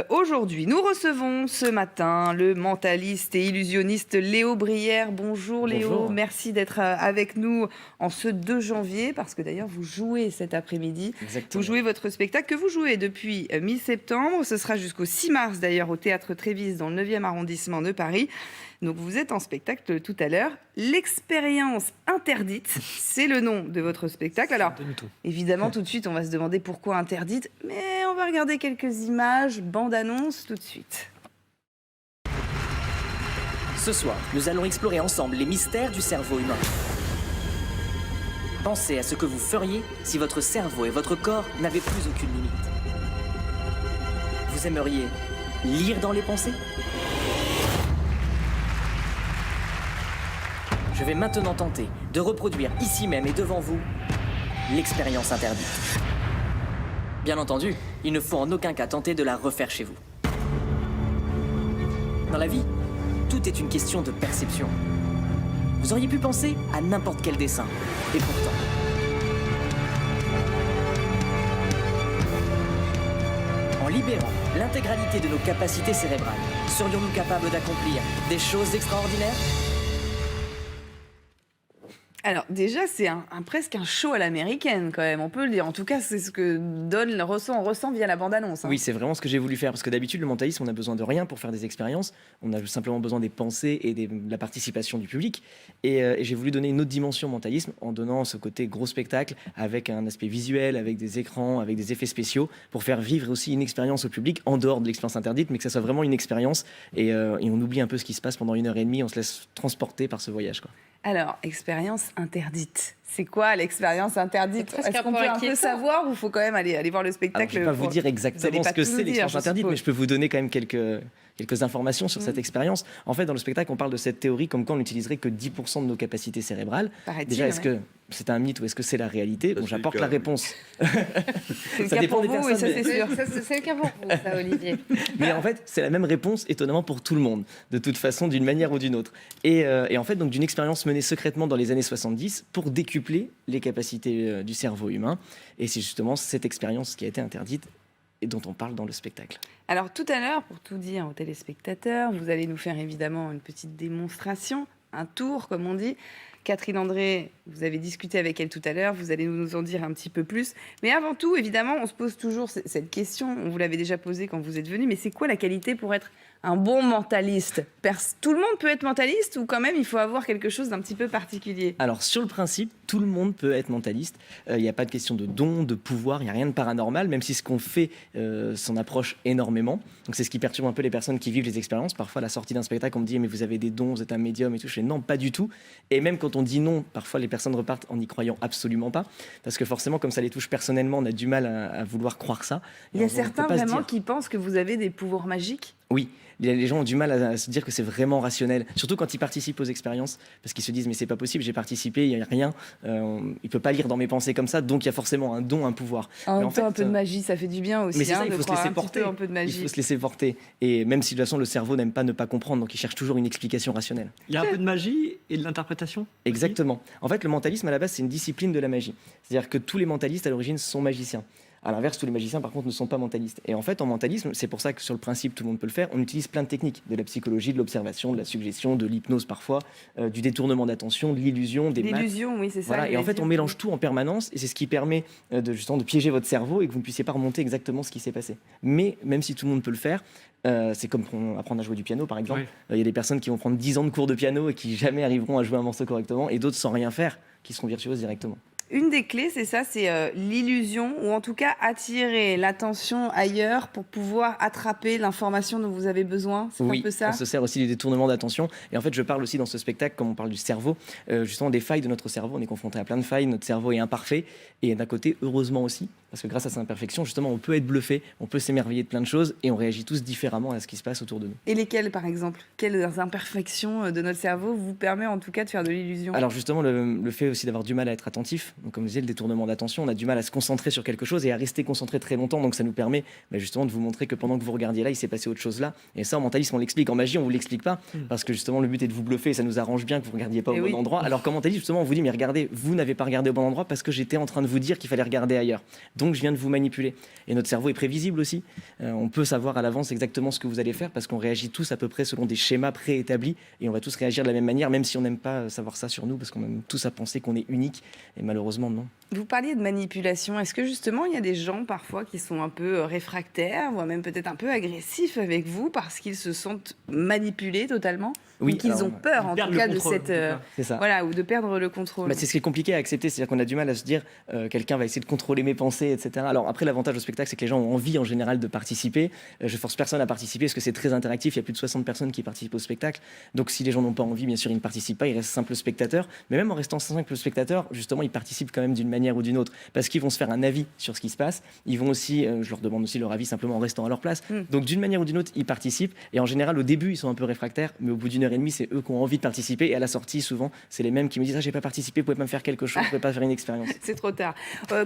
Aujourd'hui, nous recevons ce matin le mentaliste et illusionniste Léo Brière. Bonjour Léo, Bonjour. merci d'être avec nous en ce 2 janvier, parce que d'ailleurs vous jouez cet après-midi. Exactement. Vous jouez votre spectacle que vous jouez depuis mi-septembre. Ce sera jusqu'au 6 mars d'ailleurs au Théâtre Trévise dans le 9e arrondissement de Paris. Donc vous êtes en spectacle tout à l'heure. L'expérience interdite, c'est le nom de votre spectacle. Alors évidemment tout de suite on va se demander pourquoi interdite, mais on va regarder quelques images, bande-annonce tout de suite. Ce soir, nous allons explorer ensemble les mystères du cerveau humain. Pensez à ce que vous feriez si votre cerveau et votre corps n'avaient plus aucune limite. Vous aimeriez lire dans les pensées ? Je vais maintenant tenter de reproduire ici même et devant vous l'expérience interdite. Bien entendu, il ne faut en aucun cas tenter de la refaire chez vous. Dans la vie, tout est une question de perception. Vous auriez pu penser à n'importe quel dessin, et pourtant... En libérant l'intégralité de nos capacités cérébrales, serions-nous capables d'accomplir des choses extraordinaires ? Alors déjà c'est presque un show à l'américaine quand même, on peut le dire. En tout cas c'est ce que on ressent via la bande-annonce. Oui, c'est vraiment ce que j'ai voulu faire, parce que d'habitude, le mentalisme, on a besoin de rien pour faire des expériences. On a simplement besoin des pensées et de la participation du public. Et j'ai voulu donner une autre dimension au mentalisme en donnant ce côté gros spectacle avec un aspect visuel, avec des écrans, avec des effets spéciaux, pour faire vivre aussi une expérience au public en dehors de l'expérience interdite, mais que ça soit vraiment une expérience. Et on oublie un peu ce qui se passe pendant 1h30, on se laisse transporter par ce voyage, quoi. Alors, expérience interdite. C'est quoi l'expérience interdite? Est-ce qu'on peut un peu savoir ou il faut quand même aller voir le spectacle? Alors, je ne vais pas vous dire exactement ce que c'est l'expérience interdite, mais je peux vous donner quand même quelques informations sur cette expérience. En fait, dans le spectacle, on parle de cette théorie comme quoi on n'utiliserait que 10% de nos capacités cérébrales. Déjà, est-ce que c'est un mythe ou est-ce que c'est la réalité? Bon, j'apporte la réponse. Ça dépend des personnes. C'est sûr. C'est le cas pour vous, ça, Olivier. Mais en fait, c'est la même réponse, étonnamment, pour tout le monde, de toute façon, d'une manière ou d'une autre. Et en fait, donc, d'une expérience menée secrètement dans les années 70 pour décupler les capacités du cerveau humain. Et c'est justement cette expérience qui a été interdite et dont on parle dans le spectacle. Alors tout à l'heure, pour tout dire aux téléspectateurs, vous allez nous faire évidemment une petite démonstration, un tour comme on dit. Catherine André, vous avez discuté avec elle tout à l'heure, vous allez nous en dire un petit peu plus. Mais avant tout, évidemment, on se pose toujours cette question, on vous l'avait déjà posée quand vous êtes venu, mais c'est quoi la qualité pour être un bon mentaliste? Tout le monde peut être mentaliste ou quand même il faut avoir quelque chose d'un petit peu particulier? Alors sur le principe, tout le monde peut être mentaliste. Il n'y a pas de question de don, de pouvoir, il n'y a rien de paranormal, même si ce qu'on fait s'en approche énormément. Donc c'est ce qui perturbe un peu les personnes qui vivent les expériences. Parfois à la sortie d'un spectacle, on me dit mais vous avez des dons, vous êtes un médium et tout. Je fais non, pas du tout. Et même quand on dit non, parfois les personnes repartent en n'y croyant absolument pas. Parce que forcément, comme ça les touche personnellement, on a du mal à vouloir croire ça. Il y a certains vraiment qui pensent que vous avez des pouvoirs magiques? Oui, les gens ont du mal à se dire que c'est vraiment rationnel, surtout quand ils participent aux expériences, parce qu'ils se disent mais c'est pas possible, j'ai participé, il n'y a rien, il peut pas lire dans mes pensées comme ça, donc il y a forcément un don, un pouvoir. En même temps, un peu de magie, ça fait du bien aussi. Mais c'est ça, il de faut se croire laisser un petit porter. peu, un peu de magie. Il faut se laisser porter. Et même si de toute façon le cerveau n'aime pas ne pas comprendre, donc il cherche toujours une explication rationnelle. Il y a un peu de magie et de l'interprétation. Exactement. En fait, le mentalisme à la base c'est une discipline de la magie. C'est-à-dire que tous les mentalistes à l'origine sont magiciens. À l'inverse, tous les magiciens, par contre, ne sont pas mentalistes. Et en fait, en mentalisme, c'est pour ça que sur le principe, tout le monde peut le faire, on utilise plein de techniques, de la psychologie, de l'observation, de la suggestion, de l'hypnose parfois, du détournement d'attention, de l'illusion, des maths. L'illusion, oui, c'est ça. Voilà. Et en fait, on mélange tout en permanence, et c'est ce qui permet justement de piéger votre cerveau et que vous ne puissiez pas remonter exactement ce qui s'est passé. Mais même si tout le monde peut le faire, c'est comme apprendre à jouer du piano, par exemple. Il y a des personnes qui vont prendre 10 ans de cours de piano et qui jamais arriveront à jouer un morceau correctement, et d'autres sans rien faire, qui seront virtuoses directement. Une des clés, c'est ça, c'est l'illusion, ou en tout cas attirer l'attention ailleurs pour pouvoir attraper l'information dont vous avez besoin. C'est un peu ça? On se sert aussi du détournement d'attention. Et en fait, je parle aussi dans ce spectacle, comme on parle du cerveau, justement des failles de notre cerveau. On est confronté à plein de failles, notre cerveau est imparfait. Et d'un côté, heureusement aussi, parce que grâce à ces imperfections, justement, on peut être bluffé, on peut s'émerveiller de plein de choses et on réagit tous différemment à ce qui se passe autour de nous. Et lesquelles, par exemple? Quelles imperfections de notre cerveau vous permet en tout cas de faire de l'illusion? Alors justement, le fait aussi d'avoir du mal à être attentif, Donc, comme je disais, le détournement d'attention, on a du mal à se concentrer sur quelque chose et à rester concentré très longtemps. Donc, ça nous permet justement de vous montrer que pendant que vous regardiez là, il s'est passé autre chose là. Et ça, en mentalisme, on l'explique. En magie, on vous l'explique pas parce que justement, le but est de vous bluffer et ça nous arrange bien que vous regardiez pas au bon endroit. Alors qu'en mentalisme, justement, on vous dit, mais regardez, vous n'avez pas regardé au bon endroit parce que j'étais en train de vous dire qu'il fallait regarder ailleurs. Donc, je viens de vous manipuler. Et notre cerveau est prévisible aussi. On peut savoir à l'avance exactement ce que vous allez faire parce qu'on réagit tous à peu près selon des schémas préétablis et on va tous réagir de la même manière, même si on n'aime pas savoir ça sur nous parce qu'on aime tous à penser qu'on est unique. Et malheureusement, non. Vous parliez de manipulation. Est-ce que justement, il y a des gens parfois qui sont un peu réfractaires, voire même peut-être un peu agressifs avec vous parce qu'ils se sentent manipulés totalement Oui, ou qu'ils alors, ont peur en tout cas de cette... C'est ça. voilà, ou de perdre le contrôle. C'est ce qui est compliqué à accepter, c'est-à-dire qu'on a du mal à se dire quelqu'un va essayer de contrôler mes pensées, etc. Alors après, l'avantage au spectacle, c'est que les gens ont envie en général de participer. Je force personne à participer parce que c'est très interactif, il y a plus de 60 personnes qui participent au spectacle. Donc si les gens n'ont pas envie, bien sûr, ils ne participent pas, ils restent simples spectateurs. Mais même en restant simples spectateurs, justement, ils participent quand même d'une manière ou d'une autre parce qu'ils vont se faire un avis sur ce qui se passe. Ils vont aussi, je leur demande aussi leur avis simplement en restant à leur place. Donc d'une manière ou d'une autre, ils participent. Et en général, au début, ils sont un peu réfractaires, mais au bout d'une heure et demie, c'est eux qui ont envie de participer. Et à la sortie, souvent, c'est les mêmes qui me disent j'ai pas participé, vous pouvez pas me faire quelque chose, vous pouvez pas faire une expérience. C'est trop tard.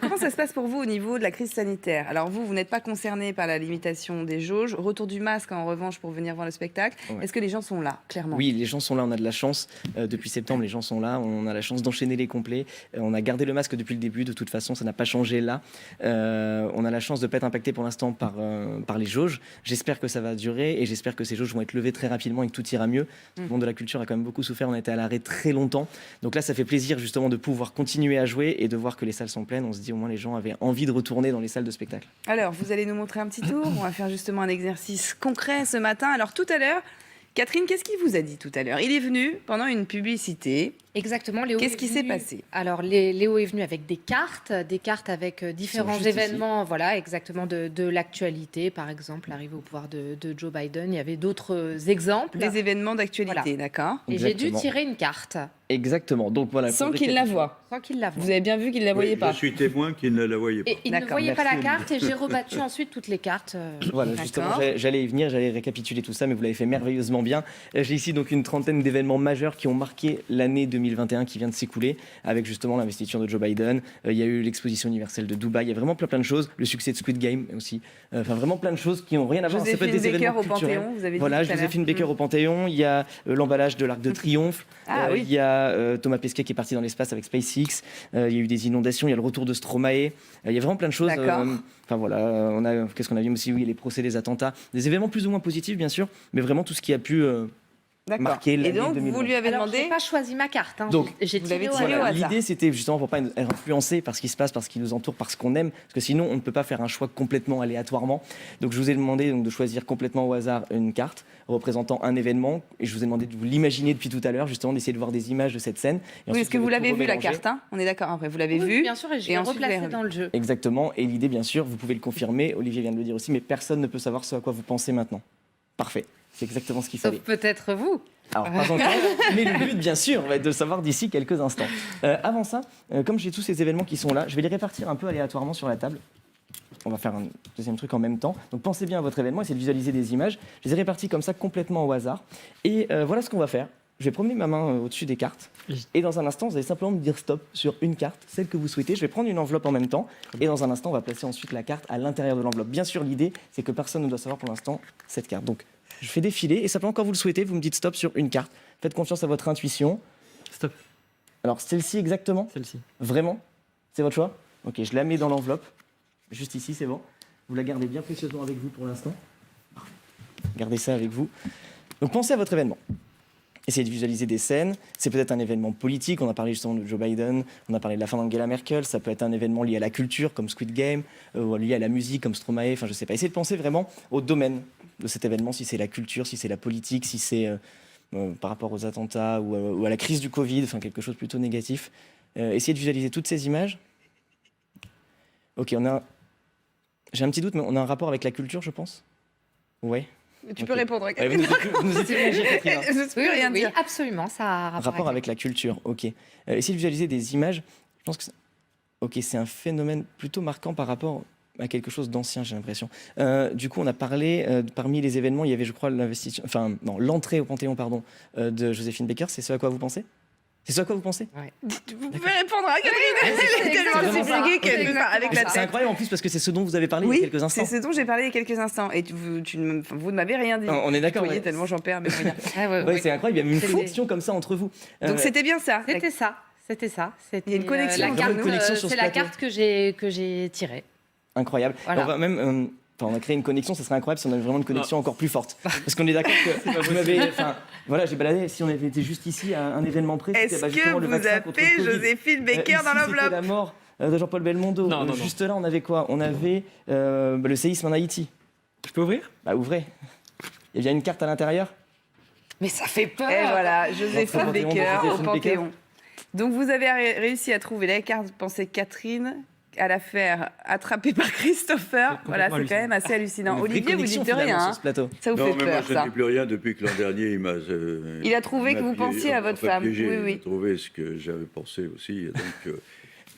Comment ça se passe pour vous au niveau de la crise sanitaire? Alors vous n'êtes pas concerné par la limitation des jauges. Retour du masque en revanche pour venir voir le spectacle. Ouais. Est-ce que les gens sont là, clairement? Oui, les gens sont là, on a de la chance. Depuis septembre, les gens sont là, on a la chance d'enchaîner les complets. On a gardé le masque depuis le début, de toute façon, ça n'a pas changé là. On a la chance de ne pas être impacté pour l'instant par les jauges. J'espère que ça va durer et j'espère que ces jauges vont être levées très rapidement et que tout ira mieux. Le monde de la culture a quand même beaucoup souffert, on a été à l'arrêt très longtemps. Donc là, ça fait plaisir justement de pouvoir continuer à jouer et de voir que les salles sont pleines. On se dit au moins les gens avaient envie de retourner dans les salles de spectacle. Alors, vous allez nous montrer un petit tour. On va faire justement un exercice concret ce matin. Alors tout à l'heure, Catherine, qu'est-ce qu'il vous a dit tout à l'heure? Il est venu pendant une publicité. Exactement, Léo. Qu'est-ce est qui s'est venu- passé? Alors, Léo est venu avec des cartes avec différents juste ici. événements, voilà, exactement de l'actualité, par exemple, l'arrivée au pouvoir de Joe Biden. Il y avait d'autres exemples. Des événements d'actualité, Voilà. d'accord? Et j'ai dû Exactement. tirer une carte Exactement. Donc voilà. Sans pour qu'il la récapituler. voie. sans qu'il la voie. Vous avez bien vu qu'il ne la voyait Oui, pas. Je suis témoin qu'il ne la voyait pas. Et il ne D'accord, voyait pas la merci. carte et j'ai rebattu ensuite toutes les cartes. Voilà, D'accord. justement, j'allais y venir, j'allais récapituler tout ça, mais vous l'avez fait merveilleusement bien. J'ai ici donc une trentaine d'événements majeurs qui ont marqué l'année 2021 qui vient de s'écouler, avec justement l'investiture de Joe Biden. Il y a eu l'exposition universelle de Dubaï, il y a vraiment plein de choses. Le succès de Squid Game aussi. Enfin, vraiment plein de choses qui n'ont rien à voir. Ça peut être Joséphine des Baker événements au culturels. Panthéon, vous avez dit Voilà, tout à l'heure. Joséphine Baker au Panthéon. Il y a l'emballage de l'Arc de Triomphe. Ah oui. Il y a Thomas Pesquet qui est parti dans l'espace avec SpaceX. Il y a eu des inondations. Il y a le retour de Stromae. Il y a vraiment plein de choses. D'accord. Enfin voilà, qu'est-ce qu'on a vu aussi? Oui, les procès des attentats. Des événements plus ou moins positifs, bien sûr, mais vraiment tout ce qui a pu D'accord. marquer Et l'année donc, 2020. vous lui avez Alors, demandé... j'ai pas choisi ma carte. Donc, j'ai vous l'avez tiré au tiré hasard. au hasard. L'idée, c'était justement pour pas être influencé par ce qui se passe, par ce qui nous entoure, par ce qu'on aime, parce que sinon, on ne peut pas faire un choix complètement aléatoirement. Donc, je vous ai demandé donc, de choisir complètement au hasard une carte représentant un événement, et je vous ai demandé de vous l'imaginer depuis tout à l'heure, justement d'essayer de voir des images de cette scène. Et Oui, ensuite, est-ce que vous vais tout l'avez vu la remélanger. carte, hein? On est d'accord, après, vous l'avez Oui, vu. bien sûr, et je et l'ai ensuite, vous l'avez replacé revu. dans le jeu. Exactement, et l'idée, bien sûr, vous pouvez le confirmer, Olivier vient de le dire aussi, mais personne ne peut savoir ce à quoi vous pensez maintenant. Parfait, c'est exactement ce qu'il Sauf fallait. peut-être vous. Alors, pas encore, mais le but, bien sûr, va être de le savoir d'ici quelques instants. Avant ça, comme j'ai tous ces événements qui sont là, je vais les répartir un peu aléatoirement sur la table. On va faire un deuxième truc en même temps. Donc, pensez bien à votre événement, essayez de visualiser des images. Je les ai répartis comme ça, complètement au hasard. Et voilà ce qu'on va faire. Je vais promener ma main au-dessus des cartes. Et dans un instant, vous allez simplement me dire stop sur une carte, celle que vous souhaitez. Je vais prendre une enveloppe en même temps. Et dans un instant, on va placer ensuite la carte à l'intérieur de l'enveloppe. Bien sûr, l'idée, c'est que personne ne doit savoir pour l'instant cette carte. Donc, je fais défiler. Et simplement, quand vous le souhaitez, vous me dites stop sur une carte. Faites confiance à votre intuition. Stop, Alors, celle-ci exactement? celle-ci. Vraiment? C'est votre choix? Ok, je la mets dans l'enveloppe. Juste ici, c'est bon. Vous la gardez bien précieusement avec vous pour l'instant. Gardez ça avec vous. Donc, pensez à votre événement. Essayez de visualiser des scènes. C'est peut-être un événement politique. On a parlé justement de Joe Biden. On a parlé de la fin d'Angela Merkel. Ça peut être un événement lié à la culture, comme Squid Game, ou lié à la musique, comme Stromae. Enfin, je sais pas. Essayez de penser vraiment au domaine de cet événement, si c'est la culture, si c'est la politique, si c'est par rapport aux attentats ou à la crise du Covid, enfin quelque chose plutôt négatif. Essayez de visualiser toutes ces images. Ok, j'ai un petit doute, mais on a un rapport avec la culture, je pense. Ouais. Tu Ok. peux répondre. Ouais, vous nous étiez réagir, Catherine. Je ne peux rien oui, dire. absolument, ça a un Rapport avec la culture, ok. Essayez de visualiser des images. Je pense que c'est un phénomène plutôt marquant par rapport à quelque chose d'ancien, j'ai l'impression. Du coup, on a parlé, parmi les événements, il y avait, je crois, l'entrée au Panthéon, de Joséphine Baker. C'est ce à quoi vous pensez? C'est ça à quoi vous pensez? Vous pouvez répondre à Catherine. Elle est tellement vraiment ça. fatiguée qu'elle peut pas avec la C'est tête. incroyable en plus parce que c'est ce dont vous avez parlé il y Oui, a quelques instants. c'est ce dont j'ai parlé il y a quelques instants. Et vous ne m'avez rien dit. On est d'accord. Vous voyez, ouais. tellement j'en perds mes moyens. Ouais, c'est incroyable, il y a même une C'était- fonction comme ça entre vous. Donc c'était bien ça. C'était ça. C'était ça. Il y a une connexion la entre carte, nous. Connexion sur ce c'est la plateau. carte que j'ai tirée. Incroyable. Voilà. On va même, on a créé une connexion, ça serait incroyable si on avait vraiment une connexion encore plus forte. Parce qu'on est d'accord que vous m'avez, voilà, j'ai baladé. Si on avait été juste ici à un événement précis, Est-ce justement, que le vous vaccin contre le avez Covid. Joséphine Baker Ici, dans c'était l'enveloppe? la mort de Jean-Paul Belmondo. Non, non, Juste là, on avait quoi? On avait le séisme en Haïti. Je peux ouvrir? Bah ouvrez. Il y a bien une carte à l'intérieur. Mais ça fait peur. Et voilà, Joséphine Panthéon, Baker au Joséphine Baker. Panthéon. Donc vous avez réussi à trouver la carte pensée Catherine, à la faire attraper par Christopher. C'est Voilà, complètement c'est quand même assez hallucinant. Une vraie Olivier, vous connexion, dites rien, finalement, hein. sur ce plateau. Ça vous Non, fait mais moi, peur, je ne ça. dis plus rien depuis que l'an dernier, il m'a. Il a trouvé il que m'a vous piégé, pensiez à votre enfin, femme. piégé, Oui, il oui. a trouvé ce que j'avais pensé aussi. Et donc,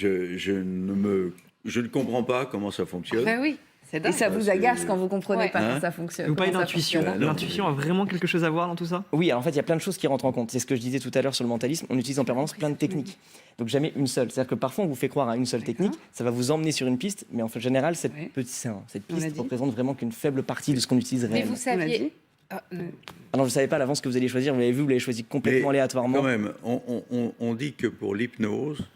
je ne comprends pas comment ça fonctionne. Ben oui, c'est Et dingue. ça vous c'est- agace quand vous comprenez Ouais. pas Hein comment ça fonctionne. Vous parlez comment ça d'intuition. fonctionne. non, L'intuition a vraiment quelque chose à voir dans tout ça? Oui, alors en fait, il y a plein de choses qui rentrent en compte. C'est ce que je disais tout à l'heure sur le mentalisme. On utilise en permanence plein de techniques. Donc jamais une seule. C'est-à-dire que parfois, on vous fait croire à une seule technique. Ça va vous emmener sur une piste, mais en fait, en général, cette Ouais. cette On l'a piste dit. représente vraiment qu'une faible partie de ce qu'on utilise Mais réellement. vous On l'a saviez. dit. Ah, Alors, je ne savais pas à l'avance que vous alliez choisir. Vous l'avez vu, vous l'avez choisi complètement Mais aléatoirement. Quand même, on dit que pour l'hypnose,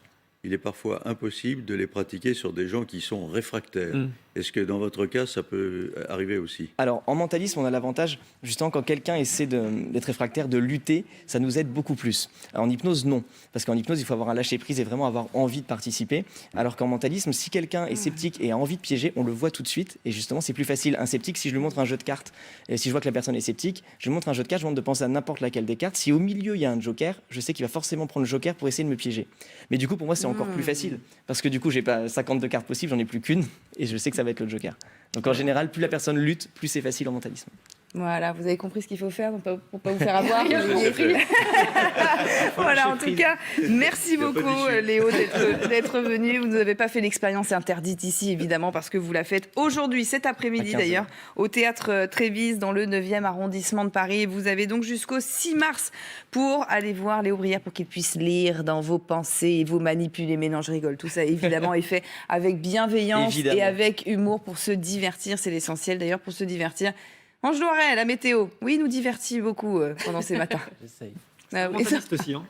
il est parfois impossible de les pratiquer sur des gens qui sont réfractaires. Mm. Est-ce que dans votre cas, ça peut arriver aussi? Alors, en mentalisme, on a l'avantage, justement, quand quelqu'un essaie d'être réfractaire, de lutter, ça nous aide beaucoup plus. En hypnose, non. Parce qu'en hypnose, il faut avoir un lâcher-prise et vraiment avoir envie de participer. Alors qu'en mentalisme, si quelqu'un est sceptique et a envie de piéger, on le voit tout de suite. Et justement, c'est plus facile. Un sceptique, si je lui montre un jeu de cartes, et si je vois que la personne est sceptique, je lui montre un jeu de cartes, je lui demande de penser à n'importe laquelle des cartes. Si au milieu, il y a un joker, je sais qu'il va forcément prendre le joker pour essayer de me piéger. Mais du coup, pour moi, c'est encore plus facile. Parce que du coup, j'ai pas 52 cartes possibles, j'en ai plus qu'une. Et je sais que ça va être le joker. Donc en général, plus la personne lutte, plus c'est facile en mentalisme. Voilà, vous avez compris ce qu'il faut faire pour pas vous faire avoir. Tout à fait. Voilà, en tout cas, merci pas beaucoup déçu. Léo d'être venu. Vous n'avez pas fait l'expérience interdite ici, évidemment, parce que vous la faites aujourd'hui, cet À après-midi 15 d'ailleurs, au théâtre Trévise, dans le 9e arrondissement de Paris. Vous avez donc jusqu'au 6 mars pour aller voir Léo Brière, pour qu'il puisse lire dans vos pensées et vous manipuler. Mais non, je rigole. Tout ça, évidemment, est fait avec bienveillance Évidemment. et avec humour pour se divertir. C'est l'essentiel d'ailleurs, pour se divertir. Ange Loiret, la météo, oui, nous divertit beaucoup pendant ces matins. J'essaye. Ah oui, ça- Mentaliste aussi, hein.